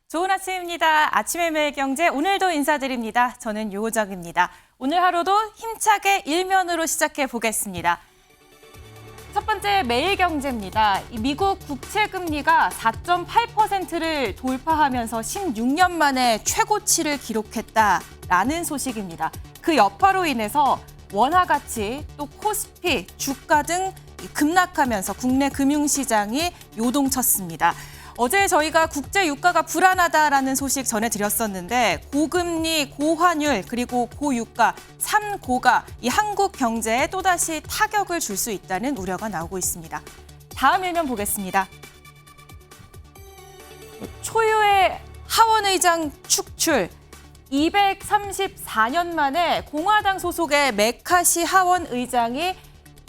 좋은 아침입니다. 아침의 매일경제 오늘도 인사드립니다. 저는 요호정입니다. 오늘 하루도 힘차게 일면으로 시작해 보겠습니다. 첫 번째 매일경제입니다. 미국 국채금리가 4.8%를 돌파하면서 16년 만에 최고치를 기록했다라는 소식입니다. 그 여파로 인해서 원화 가치, 또 코스피, 주가 등 급락하면서 국내 금융시장이 요동쳤습니다. 어제 저희가 국제 유가가 불안하다라는 소식 전해드렸었는데 고금리, 고환율, 그리고 고유가, 3고가 이 한국 경제에 또다시 타격을 줄 수 있다는 우려가 나오고 있습니다. 다음 일면 보겠습니다. 초유의 하원의장 축출, 234년 만에 공화당 소속의 메카시 하원의장이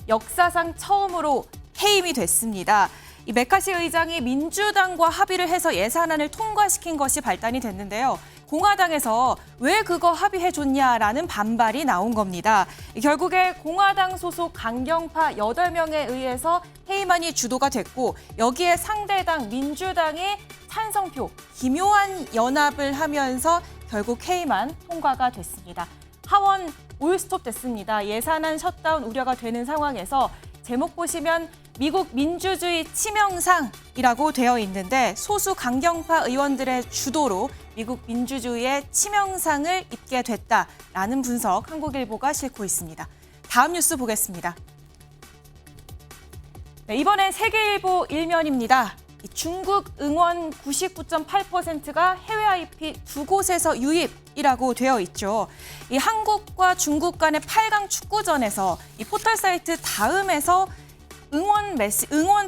역사상 처음으로 해임이 됐습니다. 이 메카시 의장이 민주당과 합의를 해서 예산안을 통과시킨 것이 발단이 됐는데요. 공화당에서 왜 그거 합의해줬냐라는 반발이 나온 겁니다. 결국에 공화당 소속 강경파 8명에 의해서 해임안이 주도가 됐고 여기에 상대당 민주당이 찬성표, 기묘한 연합을 하면서 결국 해임안 통과가 됐습니다. 하원 올스톱 됐습니다. 예산안 셧다운 우려가 되는 상황에서 제목 보시면 미국 민주주의 치명상이라고 되어 있는데 소수 강경파 의원들의 주도로 미국 민주주의의 치명상을 입게 됐다라는 분석 한국일보가 싣고 있습니다. 다음 뉴스 보겠습니다. 네, 이번엔 세계일보 일면입니다. 중국 응원 99.8%가 해외 IP 두 곳에서 유입이라고 되어 있죠. 이 한국과 중국 간의 8강 축구전에서 이 포털 사이트 다음에서 응원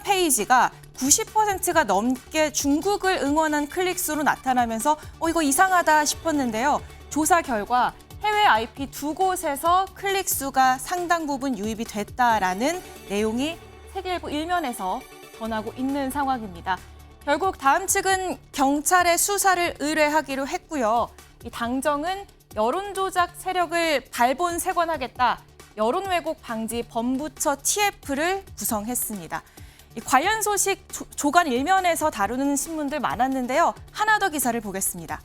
페이지가 90%가 넘게 중국을 응원한 클릭수로 나타나면서 이거 이상하다 싶었는데요. 조사 결과 해외 IP 두 곳에서 클릭수가 상당 부분 유입이 됐다라는 내용이 세계일보 일면에서 전하고 있는 상황입니다. 결국 다음 측은 경찰에 수사를 의뢰하기로 했고요. 이 당정은 여론조작 세력을 발본색원하겠다. 여론 왜곡 방지 범부처 TF를 구성했습니다. 관련 소식 조간 일면에서 다루는 신문들 많았는데요. 하나 더 기사를 보겠습니다.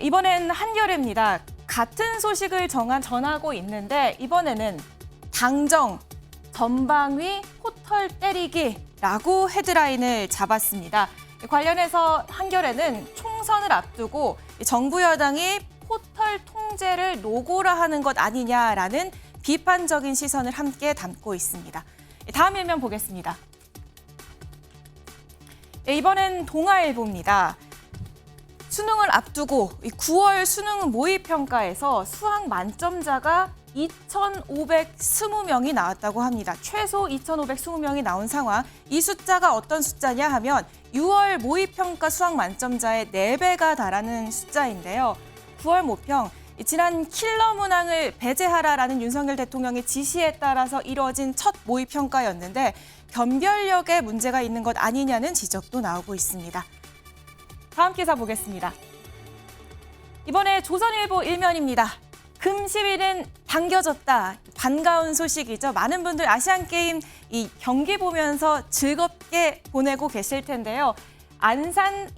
이번엔 한겨레입니다. 같은 소식을 전하고 있는데 이번에는 당정, 전방위 포털 때리기라고 헤드라인을 잡았습니다. 관련해서 한겨레는 총선을 앞두고 정부 여당이 포털 통제를 노고라 하는 것 아니냐라는 비판적인 시선을 함께 담고 있습니다. 다음 일면 보겠습니다. 이번엔 동아일보입니다. 수능을 앞두고 9월 수능 모의평가에서 수학 만점자가 2,520명이 나왔다고 합니다. 최소 2,520명이 나온 상황. 이 숫자가 어떤 숫자냐 하면 6월 모의평가 수학 만점자의 4배가 달하는 숫자인데요. 9월 모평, 지난 킬러 문항을 배제하라라는 윤석열 대통령의 지시에 따라서 이루어진 첫 모의평가였는데 변별력에 문제가 있는 것 아니냐는 지적도 나오고 있습니다. 다음 기사 보겠습니다. 이번에 조선일보 일면입니다. 금 10일은 당겨졌다. 반가운 소식이죠. 많은 분들 아시안게임 이 경기 보면서 즐겁게 보내고 계실 텐데요. 안산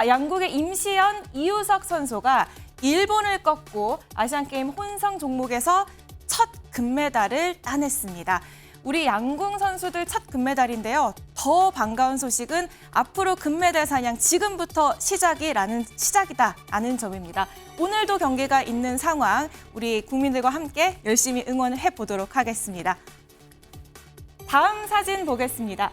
양국의 임시연, 이우석 선수가 일본을 꺾고 아시안게임 혼성 종목에서 첫 금메달을 따냈습니다. 우리 양궁 선수들 첫 금메달인데요. 더 반가운 소식은 앞으로 금메달 사냥 지금부터 시작이다라는 점입니다. 오늘도 경기가 있는 상황, 우리 국민들과 함께 열심히 응원을 해보도록 하겠습니다. 다음 사진 보겠습니다.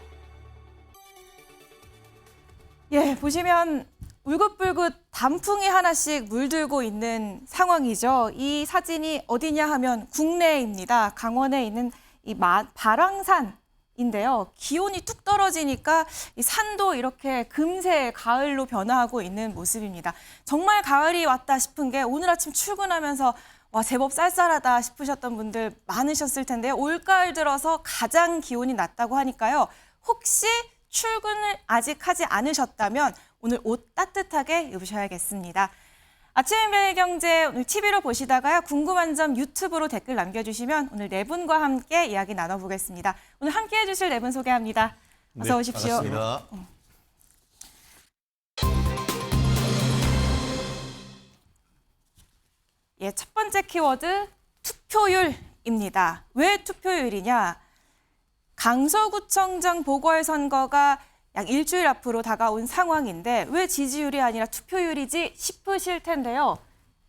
보시면 울긋불긋 단풍이 하나씩 물들고 있는 상황이죠. 이 사진이 어디냐 하면 국내입니다. 강원에 있는 이 발왕산인데요. 기온이 뚝 떨어지니까 이 산도 이렇게 금세 가을로 변화하고 있는 모습입니다. 정말 가을이 왔다 싶은 게 오늘 아침 출근하면서 와 제법 쌀쌀하다 싶으셨던 분들 많으셨을 텐데요. 올가을 들어서 가장 기온이 낮다고 하니까요. 혹시 출근을 아직 하지 않으셨다면 오늘 옷 따뜻하게 입으셔야겠습니다. 아침의 매일경제 오늘 TV로 보시다가요. 궁금한 점 유튜브로 댓글 남겨주시면 오늘 네 분과 함께 이야기 나눠보겠습니다. 오늘 함께해 주실 네 분 소개합니다. 어서 오십시오. 반갑습니다. 예, 첫 번째 키워드 투표율입니다. 왜 투표율이냐? 강서구청장 보궐선거가 약 일주일 앞으로 다가온 상황인데 왜 지지율이 아니라 투표율이지 싶으실 텐데요.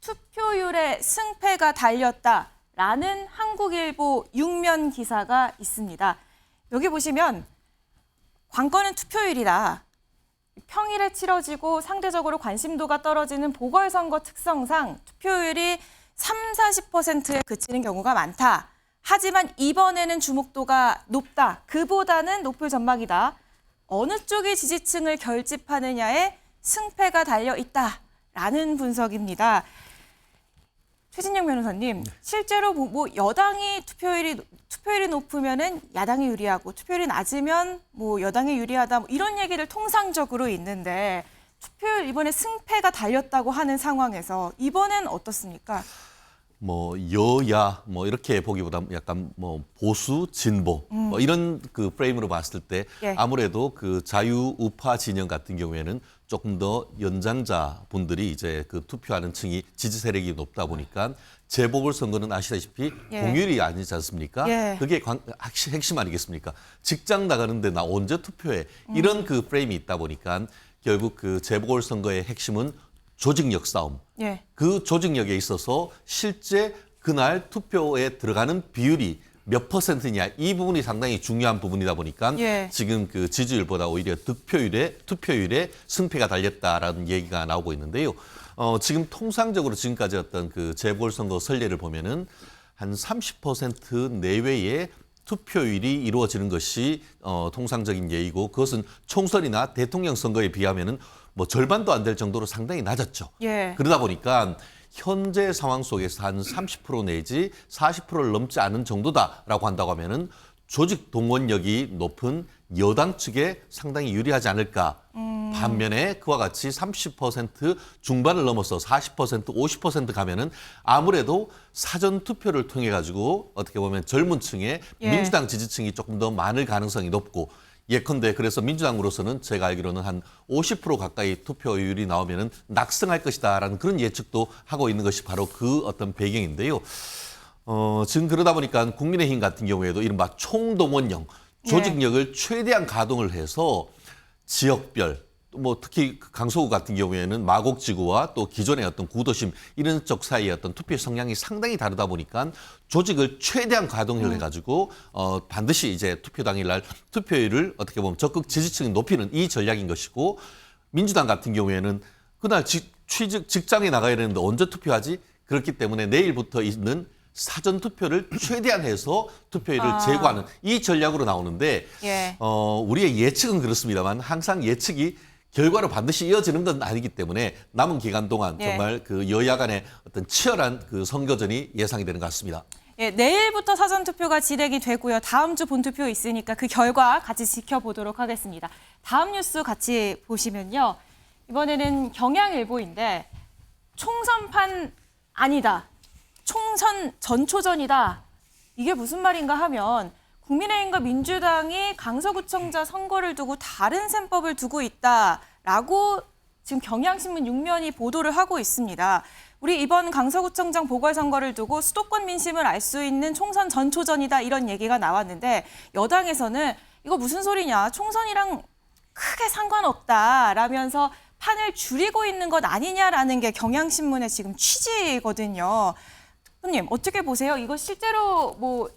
투표율에 승패가 달렸다라는 한국일보 6면 기사가 있습니다. 여기 보시면 관건은 투표율이다. 평일에 치러지고 상대적으로 관심도가 떨어지는 보궐선거 특성상 투표율이 30-40%에 그치는 경우가 많다. 하지만 이번에는 주목도가 높다. 그보다는 높을 전망이다. 어느 쪽이 지지층을 결집하느냐에 승패가 달려 있다라는 분석입니다. 최진영 변호사님, 실제로 뭐 여당이 투표율이 높으면은 야당이 유리하고 투표율이 낮으면 뭐 여당이 유리하다 뭐 이런 얘기를 통상적으로 있는데 투표율 이번에 승패가 달렸다고 하는 상황에서 이번엔 어떻습니까? 뭐 여야 뭐 이렇게 보기보다 약간 뭐 보수 진보 뭐 이런 그 프레임으로 봤을 때 예. 아무래도 그 자유우파 진영 같은 경우에는 조금 더 연장자 분들이 이제 그 투표하는 층이 지지 세력이 높다 보니까 재보궐선거는 아시다시피 예. 공휴일이 아니지 않습니까? 예. 그게 핵심 아니겠습니까? 직장 나가는데 나 언제 투표해? 이런 그 프레임이 있다 보니까 결국 그 재보궐선거의 핵심은 조직력 싸움. 예. 그 조직력에 있어서 실제 그날 투표에 들어가는 비율이 몇 퍼센트냐 이 부분이 상당히 중요한 부분이다 보니까 예. 지금 그 지지율보다 오히려 투표율에 승패가 달렸다라는 얘기가 나오고 있는데요. 지금 통상적으로 지금까지 어떤 그 재보궐선거 선례를 보면은 한 30% 내외의 투표율이 이루어지는 것이 통상적인 예이고 그것은 총선이나 대통령 선거에 비하면은 뭐 절반도 안 될 정도로 상당히 낮았죠. 예. 그러다 보니까 현재 상황 속에서 한 30% 내지 40%를 넘지 않은 정도다라고 한다고 하면은 조직 동원력이 높은 여당 측에 상당히 유리하지 않을까. 반면에 그와 같이 30% 중반을 넘어서 40%, 50% 가면은 아무래도 사전 투표를 통해 가지고 어떻게 보면 젊은 층의 예. 민주당 지지층이 조금 더 많을 가능성이 높고 예컨대 그래서 민주당으로서는 제가 알기로는 한 50% 가까이 투표율이 나오면은 낙승할 것이다라는 그런 예측도 하고 있는 것이 바로 그 어떤 배경인데요. 지금 그러다 보니까 국민의힘 같은 경우에도 이른바 총동원령 조직력을 최대한 가동을 해서 지역별 뭐 특히 강서구 같은 경우에는 마곡지구와 또 기존의 어떤 구도심 이런 쪽 사이의 어떤 투표 성향이 상당히 다르다 보니까 조직을 최대한 가동을 해가지고 반드시 이제 투표 당일날 투표율을 어떻게 보면 적극 지지층이 높이는 이 전략인 것이고 민주당 같은 경우에는 그날 직장에 나가야 되는데 언제 투표하지? 그렇기 때문에 내일부터 있는 사전 투표를 최대한 해서 투표율을 제고하는 이 전략으로 나오는데 예. 우리의 예측은 그렇습니다만 항상 예측이 결과로 반드시 이어지는 건 아니기 때문에 남은 기간 동안 예. 정말 그 여야 간의 어떤 치열한 그 선거전이 예상이 되는 것 같습니다. 예, 내일부터 사전 투표가 진행이 되고요. 다음 주 본투표 있으니까 그 결과 같이 지켜보도록 하겠습니다. 다음 뉴스 같이 보시면요. 이번에는 경향일보인데 총선판 아니다. 총선 전초전이다. 이게 무슨 말인가 하면 국민의힘과 민주당이 강서구청장 선거를 두고 다른 셈법을 두고 있다라고 지금 경향신문 6면이 보도를 하고 있습니다. 우리 이번 강서구청장 보궐선거를 두고 수도권 민심을 알 수 있는 총선 전초전이다 이런 얘기가 나왔는데 여당에서는 이거 무슨 소리냐 총선이랑 크게 상관없다라면서 판을 줄이고 있는 것 아니냐라는 게 경향신문의 지금 취지거든요. 대표님 어떻게 보세요? 이거 실제로 뭐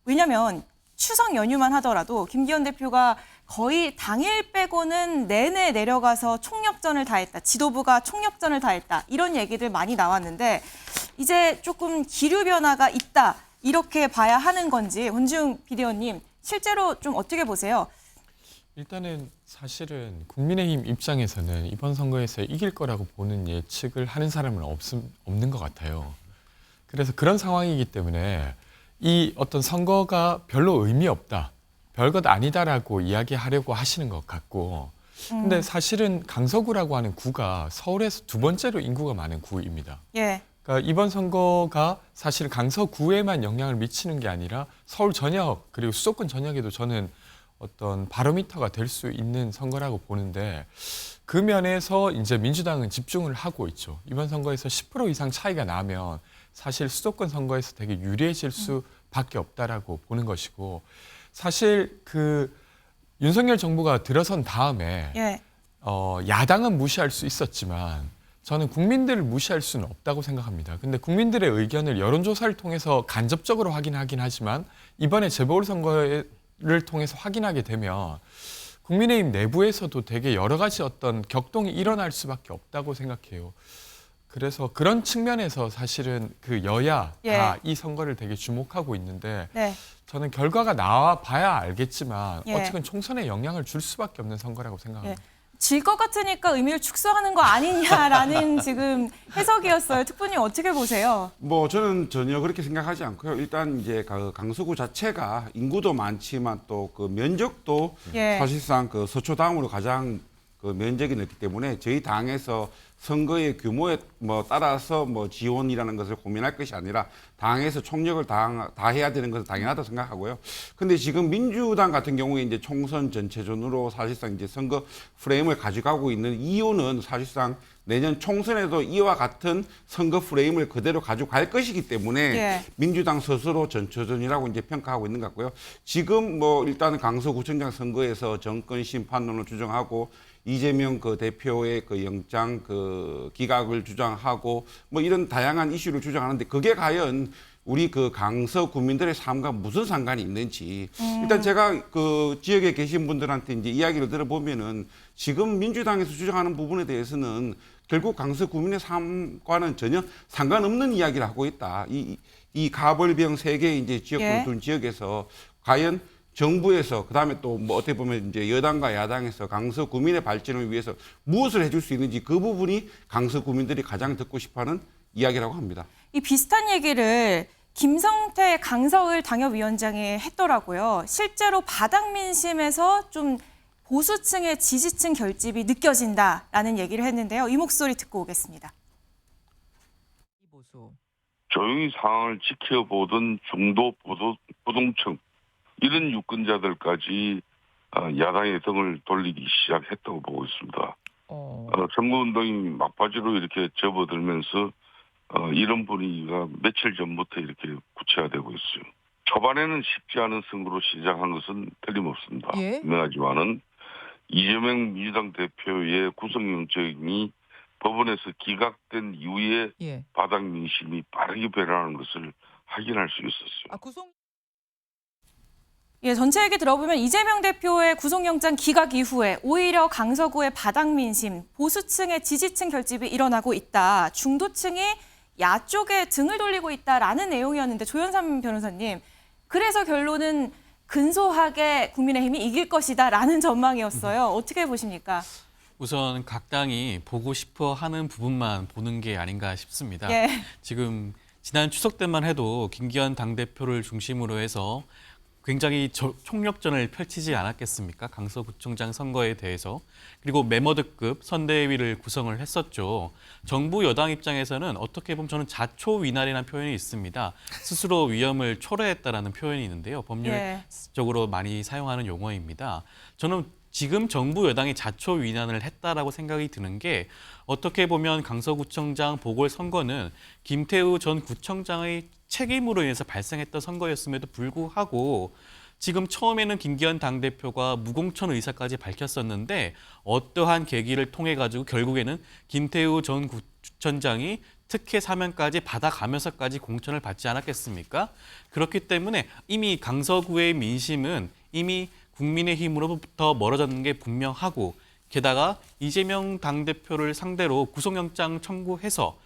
왜냐면 추석 연휴만 하더라도 김기현 대표가 거의 당일 빼고는 내내 내려가서 총력전을 다했다. 지도부가 총력전을 다했다. 이런 얘기들 많이 나왔는데 이제 조금 기류 변화가 있다. 이렇게 봐야 하는 건지 권지웅 비대위원님 실제로 좀 어떻게 보세요? 일단은 사실은 국민의힘 입장에서는 이번 선거에서 이길 거라고 보는 예측을 하는 사람은 없는 것 같아요. 그래서 그런 상황이기 때문에 이 어떤 선거가 별로 의미 없다, 별것 아니다라고 이야기하려고 하시는 것 같고 근데 사실은 강서구라고 하는 구가 서울에서 두 번째로 인구가 많은 구입니다. 예. 그러니까 이번 선거가 사실 강서구에만 영향을 미치는 게 아니라 서울 전역 그리고 수도권 전역에도 저는 어떤 바로미터가 될 수 있는 선거라고 보는데 그 면에서 이제 민주당은 집중을 하고 있죠. 이번 선거에서 10% 이상 차이가 나면 사실 수도권 선거에서 되게 유리해질 수밖에 없다라고 보는 것이고, 사실 그 윤석열 정부가 들어선 다음에 예. 야당은 무시할 수 있었지만 저는 국민들을 무시할 수는 없다고 생각합니다. 근데 국민들의 의견을 여론조사를 통해서 간접적으로 확인하긴 하지만 이번에 재보궐선거를 통해서 확인하게 되면 국민의힘 내부에서도 되게 여러 가지 어떤 격동이 일어날 수밖에 없다고 생각해요. 그래서 그런 측면에서 사실은 그 여야 다 이 선거를 되게 주목하고 있는데 네. 저는 결과가 나와 봐야 알겠지만 예. 어쨌든 총선에 영향을 줄 수밖에 없는 선거라고 생각합니다. 질 것 같으니까 의미를 축소하는 거 아니냐라는 지금 해석이었어요. 특보님 어떻게 보세요? 뭐 저는 전혀 그렇게 생각하지 않고요. 일단 이제 그 강서구 자체가 인구도 많지만 또 그 면적도 예. 사실상 그 서초 다음으로 가장 그 면적이 넓기 때문에 저희 당에서 선거의 규모에 뭐 따라서 뭐 지원이라는 것을 고민할 것이 아니라 당에서 총력을 다해야 되는 것은 당연하다고 생각하고요. 근데 지금 민주당 같은 경우에 이제 총선 전체전으로 사실상 이제 선거 프레임을 가져가고 있는 이유는 사실상 내년 총선에도 이와 같은 선거 프레임을 그대로 가져갈 것이기 때문에 예. 민주당 스스로 전초전이라고 이제 평가하고 있는 것 같고요. 지금 뭐 일단 강서구청장 선거에서 정권 심판론을 주장하고 이재명 그 대표의 그 영장 그 기각을 주장하고 뭐 이런 다양한 이슈를 주장하는데 그게 과연 우리 그 강서 구민들의 삶과 무슨 상관이 있는지 일단 제가 그 지역에 계신 분들한테 이제 이야기를 들어보면은 지금 민주당에서 주장하는 부분에 대해서는 결국 강서 구민의 삶과는 전혀 상관없는 이야기를 하고 있다. 이 가벌병 세 개의 이제 지역구를 둔 지역에서 과연 정부에서 그다음에 또 뭐 어떻게 보면 이제 여당과 야당에서 강서 구민의 발전을 위해서 무엇을 해줄 수 있는지 그 부분이 강서 구민들이 가장 듣고 싶어하는 이야기라고 합니다. 이 비슷한 얘기를 김성태 강서을 당협위원장이 했더라고요. 실제로 바닥 민심에서 좀 보수층의 지지층 결집이 느껴진다라는 얘기를 했는데요. 이 목소리 듣고 오겠습니다. 조용히 상황을 지켜보던 중도 부동층 이런 유권자들까지 야당의 등을 돌리기 시작했다고 보고 있습니다. 선거운동이 막바지로 이렇게 접어들면서 이런 분위기가 며칠 전부터 이렇게 구체화되고 있어요. 초반에는 쉽지 않은 선거로 시작한 것은 틀림없습니다. 예? 분명하지만은 이재명 민주당 대표의 구속영장이 법원에서 기각된 이후에 예. 바닥 민심이 빠르게 변하는 것을 확인할 수 있었어요. 아, 구속 예, 전체 얘기 들어보면 이재명 대표의 구속영장 기각 이후에 오히려 강서구의 바닥 민심, 보수층의 지지층 결집이 일어나고 있다. 중도층이 야 쪽에 등을 돌리고 있다라는 내용이었는데 조현삼 변호사님, 그래서 결론은 근소하게 국민의힘이 이길 것이다라는 전망이었어요. 어떻게 보십니까? 우선 각 당이 보고 싶어 하는 부분만 보는 게 아닌가 싶습니다. 예. 지금 지난 추석 때만 해도 김기현 당대표를 중심으로 해서 굉장히 총력전을 펼치지 않았겠습니까? 강서구청장 선거에 대해서. 그리고 메머드급 선대위를 구성을 했었죠. 정부 여당 입장에서는 어떻게 보면 저는 자초위날이라는 표현이 있습니다. 스스로 위험을 초래했다라는 표현이 있는데요. 법률적으로 많이 사용하는 용어입니다. 저는 지금 정부 여당이 자초위난을 했다라고 생각이 드는 게 어떻게 보면 강서구청장 보궐선거는 김태우 전 구청장의 책임으로 인해서 발생했던 선거였음에도 불구하고 지금 처음에는 김기현 당대표가 무공천 의사까지 밝혔었는데 어떠한 계기를 통해 가지고 결국에는 김태우 전 구청장이 특혜 사면까지 받아가면서까지 공천을 받지 않았겠습니까? 그렇기 때문에 이미 강서구의 민심은 이미 국민의힘으로부터 멀어졌는 게 분명하고 게다가 이재명 당대표를 상대로 구속영장 청구해서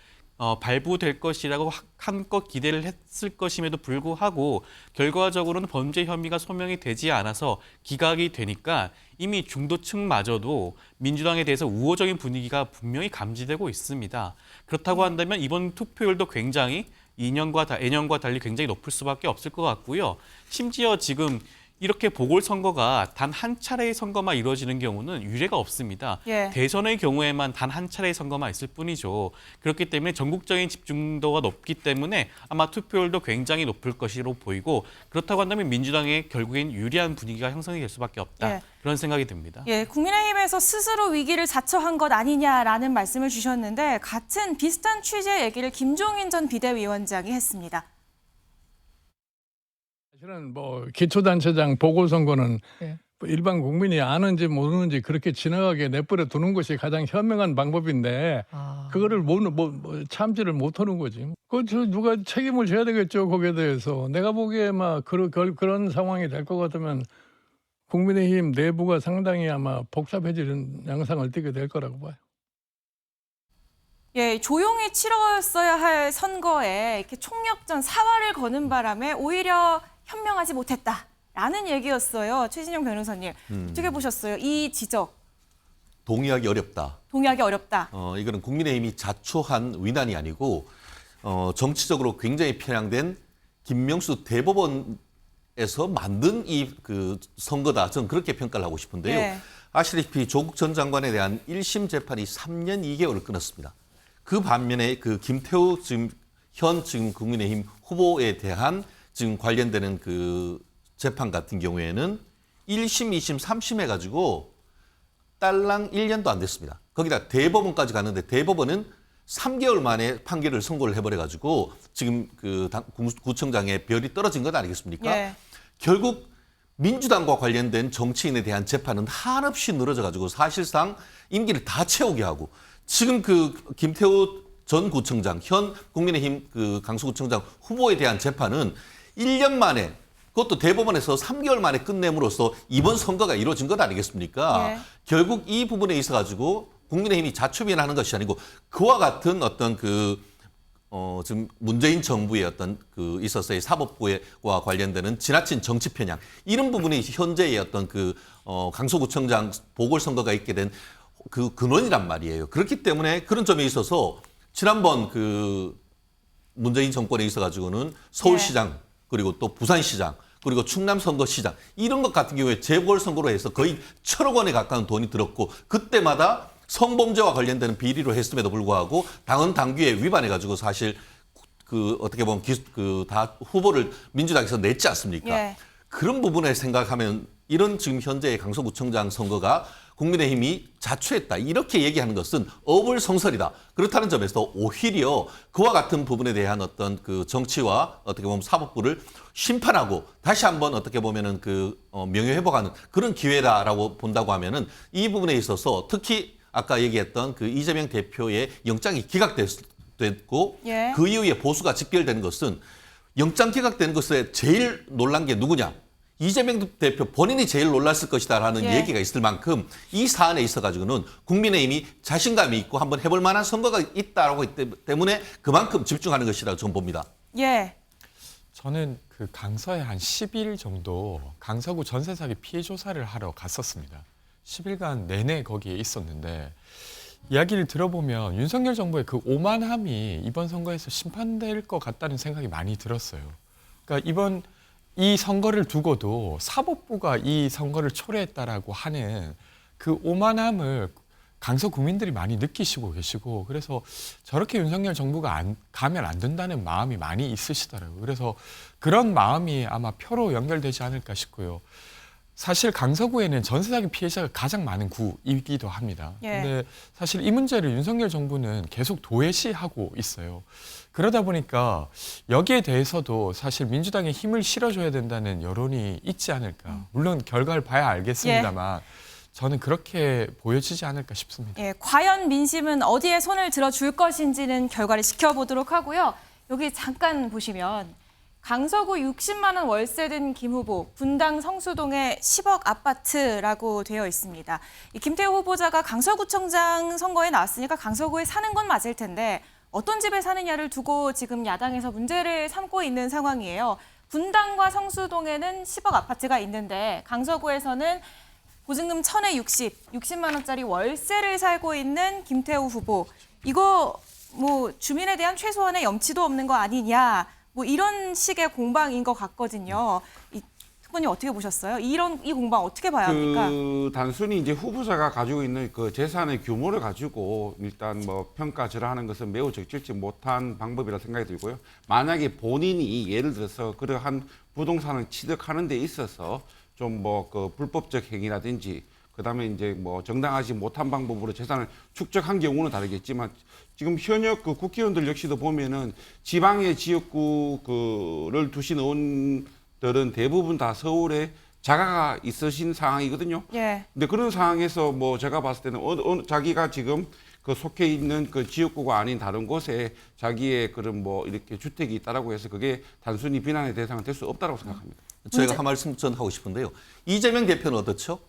발부될 것이라고 한껏 기대를 했을 것임에도 불구하고 결과적으로는 범죄 혐의가 소명이 되지 않아서 기각이 되니까 이미 중도층마저도 민주당에 대해서 우호적인 분위기가 분명히 감지되고 있습니다. 그렇다고 한다면 이번 투표율도 굉장히 예년과 달리 굉장히 높을 수밖에 없을 것 같고요. 심지어 지금 이렇게 보궐선거가 단 한 차례의 선거만 이루어지는 경우는 유례가 없습니다. 예. 대선의 경우에만 단 한 차례의 선거만 있을 뿐이죠. 그렇기 때문에 전국적인 집중도가 높기 때문에 아마 투표율도 굉장히 높을 것으로 보이고 그렇다고 한다면 민주당에 결국엔 유리한 분위기가 형성이 될 수밖에 없다. 예. 그런 생각이 듭니다. 예, 국민의힘에서 스스로 위기를 자처한 것 아니냐라는 말씀을 주셨는데 같은 비슷한 취지의 얘기를 김종인 전 비대위원장이 했습니다. 사실은 뭐 기초단체장 보궐선거는 뭐 일반 국민이 아는지 모르는지 그렇게 지나가게 내버려 두는 것이 가장 현명한 방법인데 그거를 참지를 못하는 거지. 누가 책임을 져야 되겠죠. 거기에 대해서. 내가 보기에 막 그런 상황이 될 것 같으면 국민의힘 내부가 상당히 아마 복잡해지는 양상을 띠게 될 거라고 봐요. 예, 조용히 치러졌어야 할 선거에 이렇게 총력전 사활을 거는 바람에 오히려 현명하지 못했다라는 얘기였어요. 최진영 변호사님. 어떻게 보셨어요? 이 지적. 동의하기 어렵다. 동의하기 어렵다. 이거는 국민의힘이 자초한 위난이 아니고 정치적으로 굉장히 편향된 김명수 대법원에서 만든 이 선거다. 저는 그렇게 평가를 하고 싶은데요. 네. 아시다시피 조국 전 장관에 대한 1심 재판이 3년 2개월을 끊었습니다. 그 반면에 김태우 현 국민의힘 후보에 대한 지금 관련되는 재판 같은 경우에는 1심, 2심, 3심 해가지고 딸랑 1년도 안 됐습니다. 거기다 대법원까지 갔는데 대법원은 3개월 만에 판결을 선고를 해버려가지고 지금 구청장의 별이 떨어진 것 아니겠습니까? 예. 결국 민주당과 관련된 정치인에 대한 재판은 한없이 늘어져가지고 사실상 임기를 다 채우게 하고 지금 김태우 전 구청장, 현 국민의힘 강서구청장 후보에 대한 재판은 1년 만에 그것도 대법원에서 3개월 만에 끝냄으로써 이번 선거가 이루어진 것 아니겠습니까? 예. 결국 이 부분에 있어가지고 국민의힘이 자초비난하는 것이 아니고 그와 같은 어떤 지금 문재인 정부의 어떤 있었어요. 사법부와 관련되는 지나친 정치 편향 이런 부분이 현재의 어떤 강서구청장 보궐선거가 있게 된 근원이란 말이에요. 그렇기 때문에 그런 점에 있어서 지난번 문재인 정권에 있어가지고는 서울시장 그리고 또 부산시장 그리고 충남 선거시장 이런 것 같은 경우에 재보궐선거로 해서 거의 1,000억 원에 가까운 돈이 들었고 그때마다 성범죄와 관련되는 비리로 했음에도 불구하고 당헌 당규에 위반해가지고 사실 어떻게 보면 다 후보를 민주당에서 냈지 않습니까? 예. 그런 부분을 생각하면 이런 지금 현재의 강서구청장 선거가 국민의힘이 자초했다 이렇게 얘기하는 것은 어불성설이다. 그렇다는 점에서 오히려 그와 같은 부분에 대한 어떤 정치와 어떻게 보면 사법부를 심판하고 다시 한번 어떻게 보면은 명예회복하는 그런 기회다라고 본다고 하면은 이 부분에 있어서 특히 아까 얘기했던 이재명 대표의 영장이 기각됐고 예. 그 이후에 보수가 직결되는 것은 영장 기각되는 것에 제일 놀란 게 누구냐? 이재명 대표 본인이 제일 놀랐을 것이다라는 예. 얘기가 있을 만큼 이 사안에 있어가지고는 국민의힘이 자신감이 있고 한번 해볼 만한 선거가 있다라고 했기 때문에 그만큼 집중하는 것이라고 저는 봅니다. 예. 저는 강서에 한 10일 정도 강서구 전세 사기 피해 조사를 하러 갔었습니다. 10일간 내내 거기에 있었는데 이야기를 들어보면 윤석열 정부의 오만함이 이번 선거에서 심판될 것 같다는 생각이 많이 들었어요. 그러니까 이 선거를 두고도 사법부가 이 선거를 초래했다라고 하는 오만함을 강서 국민들이 많이 느끼시고 계시고 그래서 저렇게 윤석열 정부가 가면 안 된다는 마음이 많이 있으시더라고요. 그래서 그런 마음이 아마 표로 연결되지 않을까 싶고요. 사실 강서구에는 전세 사기 피해자가 가장 많은 구이기도 합니다. 그런데 예. 사실 이 문제를 윤석열 정부는 계속 도외시하고 있어요. 그러다 보니까 여기에 대해서도 사실 민주당에 힘을 실어줘야 된다는 여론이 있지 않을까. 물론 결과를 봐야 알겠습니다만 저는 그렇게 보여지지 않을까 싶습니다. 예, 과연 민심은 어디에 손을 들어줄 것인지는 결과를 지켜보도록 하고요. 여기 잠깐 보시면 강서구 60만 원 월세 든 김 후보, 분당 성수동의 10억 아파트라고 되어 있습니다. 이 김태우 후보자가 강서구청장 선거에 나왔으니까 강서구에 사는 건 맞을 텐데 어떤 집에 사느냐를 두고 지금 야당에서 문제를 삼고 있는 상황이에요. 분당과 성수동에는 10억 아파트가 있는데 강서구에서는 보증금 1,000에 60만 원짜리 월세를 살고 있는 김태우 후보. 이거 주민에 대한 최소한의 염치도 없는 거 아니냐. 이런 식의 공방인 것 같거든요. 후보님 어떻게 보셨어요? 이 공방 어떻게 봐야 합니까? 단순히 이제 후보자가 가지고 있는 그 재산의 규모를 가지고 일단 뭐 평가절하하는 것은 매우 적절치 못한 방법이라 생각이 들고요. 만약에 본인이 예를 들어서 그러한 부동산을 취득하는 데 있어서 좀 뭐 그 불법적 행위라든지 그다음에 이제 뭐 정당하지 못한 방법으로 재산을 축적한 경우는 다르겠지만 지금 현역 그 국회의원들 역시도 보면은 지방의 지역구를 두신 의원들은 대부분 다 서울에 자가가 있으신 상황이거든요. 예. 근데 그런 상황에서 뭐 제가 봤을 때는 자기가 지금 그 속해 있는 그 지역구가 아닌 다른 곳에 자기의 그런 뭐 이렇게 주택이 있다라고 해서 그게 단순히 비난의 대상은 될 수 없다고 생각합니다. 제가 한 말씀 전 하고 싶은데요. 이재명 대표는 어떻죠?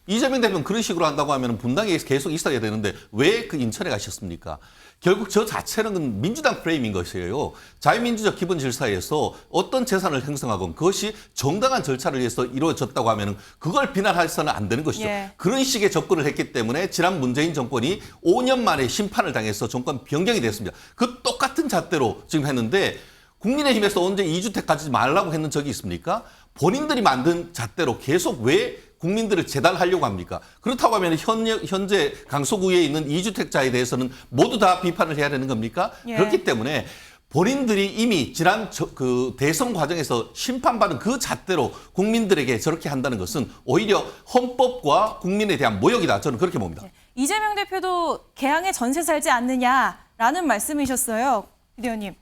이재명 대표는 그런 식으로 한다고 하면 분당에 계속 있어야 되는데 왜 그 인천에 가셨습니까? 결국 저 자체는 민주당 프레임인 것이에요. 자유민주적 기본 질서에서 어떤 재산을 형성하건 그것이 정당한 절차를 위해서 이루어졌다고 하면 그걸 비난해서는 안 되는 것이죠. 예. 그런 식의 접근을 했기 때문에 지난 문재인 정권이 5년 만에 심판을 당해서 정권 변경이 됐습니다. 그 똑같은 잣대로 지금 했는데 국민의힘에서 언제 2주택 가지지 말라고 했는 적이 있습니까? 본인들이 만든 잣대로 계속 왜 국민들을 재단하려고 합니까? 그렇다고 하면 현재 강서구에 있는 2주택자에 대해서는 모두 다 비판을 해야 되는 겁니까? 예. 그렇기 때문에 본인들이 이미 지난 그 대선 과정에서 심판받은 그 잣대로 국민들에게 저렇게 한다는 것은 오히려 헌법과 국민에 대한 모욕이다. 저는 그렇게 봅니다. 이재명 대표도 개항에 전세 살지 않느냐라는 말씀이셨어요. 의원님.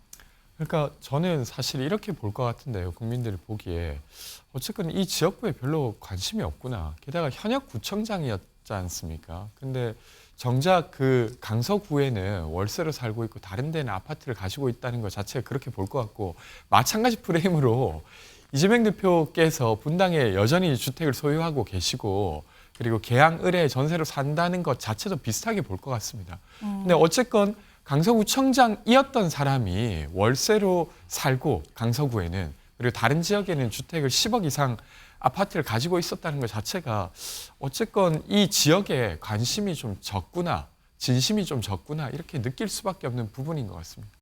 그러니까 저는 사실 이렇게 볼 것 같은데요. 국민들이 보기에 어쨌건 이 지역구에 별로 관심이 없구나. 게다가 현역 구청장이었지 않습니까? 근데 정작 그 강서구에는 월세로 살고 있고 다른 데는 아파트를 가지고 있다는 것 자체가 그렇게 볼 것 같고 마찬가지 프레임으로 이재명 대표께서 분당에 여전히 주택을 소유하고 계시고 그리고 계양 을에 전세로 산다는 것 자체도 비슷하게 볼 것 같습니다. 근데 어쨌건 강서구청장이었던 사람이 월세로 살고 강서구에는 그리고 다른 지역에는 주택을 10억 이상 아파트를 가지고 있었다는 것 자체가 어쨌건 이 지역에 관심이 좀 적구나, 진심이 좀 적구나 이렇게 느낄 수밖에 없는 부분인 것 같습니다.